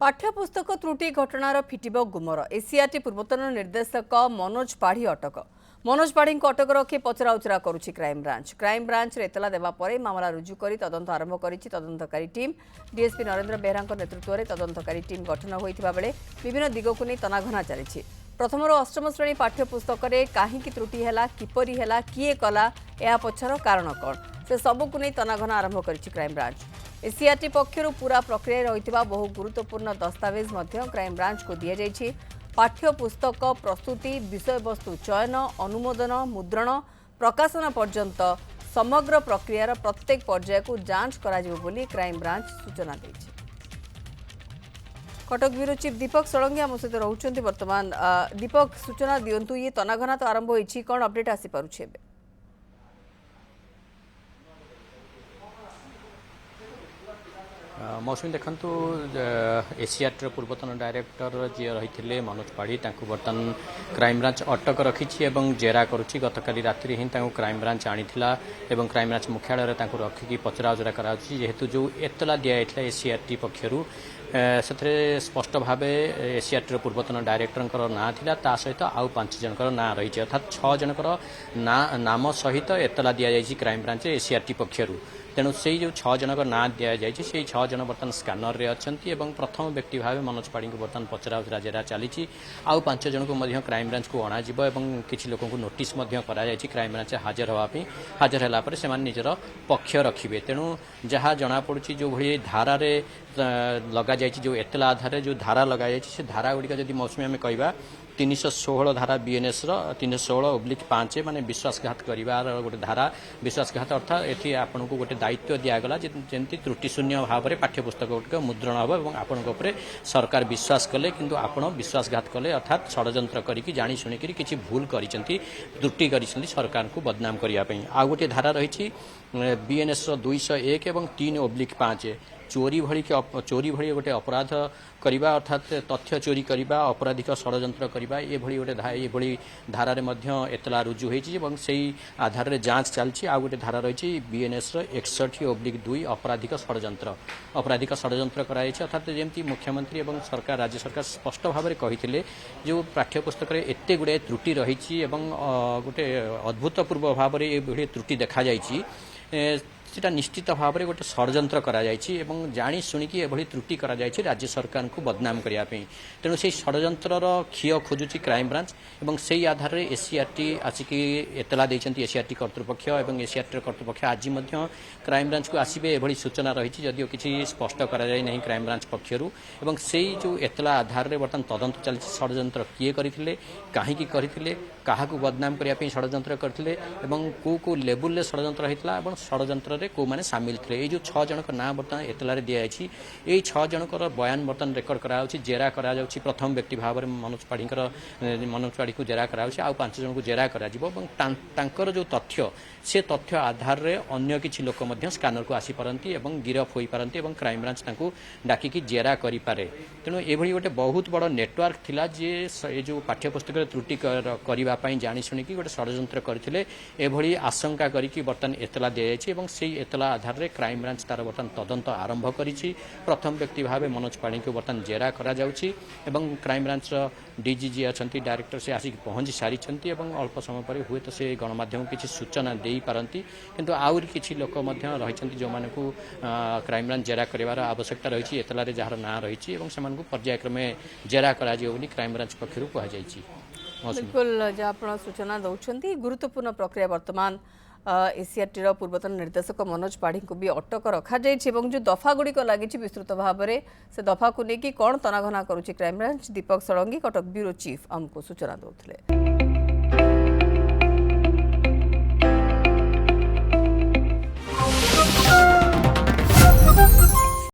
पाठ्यपुस्तक त्रुटि घटनार फिटिब गुमर एसीआरटी पूर्वतन निर्देशक मनोज पाढ़ी अटक मनोज पाढ़ी को अटक रखी पचराउचरा करुछि क्राइम ब्रांच एतला देवा परे मामला रुजु कर तदंत आरंभ करिछि तदंतकारी टीम डीएसपी नरेंद्र बेहरा नेतृत्व में तदंतकारी टीम गठन होता बेले विभिन्न दिगक नहीं तनाघना चली प्रथम अष्टम श्रेणी पाठ्यपुस्तक कहीं त्रुटि है किपरि है किए कला या पछर कारण कौन से सबको नहीं तनाघना आरंभ करिछि क्राइम ब्रांच एसीआरटी पक्षर पूरा प्रक्रिया रही बहु गुरुत्वपूर्ण दस्तावेज क्राइम ब्रांच को दि जाइछि पाठ्यपुस्तक प्रस्तुति विषयवस्तु चयन अनुमोदन मुद्रण प्रकाशन पर्यंत समग्र प्रक्रियार प्रत्येक पर्याय को जांच कराजिबो बोली क्राइम ब्रांच सूचना देछि। कटक ब्यूरो चीफ दीपक षडंगी आम सहित रहउछन्ति वर्तमान दीपक सूचना दियंतु ये तनाघना तो आरंभ होइछि कोन अपडेट आसी पारुछि एबे मौसमी देखु एसीआरटी पूर्वतन डायरेक्टर जी रही मनोज पाढ़ी बर्तमान क्राइम ब्रांच अटक रखी जेरा करुच्ची गतकाली राति ही क्राइम ब्रांच आनी क्राइम ब्रांच मुख्यालय रखिकी पचराउचरा जेहेतु जो एतला दिया एसीआरटी पक्षर से स्पष्ट भाव एसीआरटी पूर्वतन डायरेक्टर ना था सहित आउ 5 जनकर ना रही अर्थात 6 जनकर नाम सहित एतला दि जाइए क्राइम ब्रांच एसीआरटी पक्षर तेणु से जो 6 जनक ना दि जाइए से 6 जन बर्तमान स्कानर रे अच्छी प्रथम व्यक्ति भाव मनोज पाढ़ी को बर्तमान पचराउचरा जेरा चली आउ 5 जन को क्राइम ब्रांच को अणाजिब किसी लोक नोटिस क्राइम ब्रांच हाजर होगापी हाजर होगापर से निजर पक्ष रखिए तेणु जहाँ जनापड़ी जो भाई धारा लगा जो एतला आधार जो धारा लगा से धारा गुड़िक जब मौसमी आम कह 316 धारा बीएनएस 316/5 माने विश्वासघात करार गोटे धारा विश्वासघात अर्थात ये आपन को गोटे दायित्व दिगला जमी त्रुटि शून्य भाव में पाठ्यपुस्तक गुड़िक मुद्रण हम और आपण सरकार विश्वास कले किंतु आपण विश्वासघात कले अर्थात षड्यंत्र करके जानी शुणिक किसी भूल कर त्रुटि कर सरकार को बदनाम करने आउ गोटे धारा रही बीएनएस 201 और 3/5 चोरी भली गोटे अपराध करवा अर्थात तथ्य चोरी करवा अपराधिक षड्यंत्र करवा ये गोटे धारारे एतला रुजु होती से आधार में जांच चलती आ गोटे धारा रही बीएनएस 61/2 आपराधिक षड्यंत्र कराई अर्थात जमी मुख्यमंत्री और सरकार राज्य सरकार स्पष्ट भाव में कही जो पाठ्यपुस्तक एत गुड़ाए त्रुटि रही गोटे अभूतपूर्व भाव में ये त्रुटि देखा सेटा निश्चित भाव में गोटे षड्यंत्र जानी शुणिकी एभली त्रुटि राज्य सरकार को बदनाम करने तेणु से षड्यंत्र क्षीय खोजुची क्राइम ब्रांच और से आधार में एसीआरटी आसिकी एतला देती एसीआरटी कर्तृपक्ष और एसीआरटी कर्तृपक्ष आज क्राइम ब्रांच को आसबे एभली सूचना रही जदिव किसी स्पष्ट कराई क्राइम ब्रांच पक्षर से जो एतला आधार में बर्तमान तदंत चलती षड्यंत्र किए करते कहीं करते क्या बदनाम करने षड्यंत्र करते को लेवल षड्यंत्र होता है षड्यंत्र को माने सामिल थे ये जो 6 जनक ना बर्तमान एतलार दिखाई ये 6 जनकर बयान बर्तमान रेकर्ड कराऊँच जेरा करा प्रथम व्यक्ति भाव में मनोज पाढ़ी को जेरा कराऊँच आउ 5 जन को जेरा कर जो तथ्य से तथ्य आधार में अन्य किसी लोक स्कानर को आसीपारती और गिरफ हो पारती और क्राइम ब्रांच डाकिकी जेरा करें तेणु ये गोटे बहुत बड़ नेटवर्क थिला जे ये जो पाठ्यपुस्तक त्रुटि करने जानी शुणिकी गोटे षड्यंत्र करते एभली आशंका करके बर्तमान एतला दिखाई से एतला आधार में क्राइम ब्रांच तार बर्तमान तदंत आरंभ करिछि प्रथम व्यक्ति भाव मनोज पाढ़ी को बर्तमान जेरा करा जाउछि एवं क्राइम ब्रांच डीजी जी अच्छा डायरेक्टर से आसिक पहुंची सारी अल्प समय पर हुए तो से गणमाध्यम किसी सूचना दे पारती किंतु आउरी किसी लोक रही जो मानक क्राइम ब्रांच जेरा करार आवश्यकता रही एतलार जार ना रही से पर्यायक्रमे जेरा करा क्राइम ब्रांच पक्षर कहुई। बिल्कुल जहाँ सूचना दौरान गुरुत्वपूर्ण प्रक्रिया वर्तमान एसीआरटी पूर्वतन निर्देशक मनोज पाढ़ी को भी अटक रखा जो दफा गुड़िक लगी विस्तृत भाव में से दफा को लेकिन कौन तनाघना करुच्ची क्राइम ब्रांच दीपक षडंगी कटक ब्यूरो चीफ आमको सूचना दौले।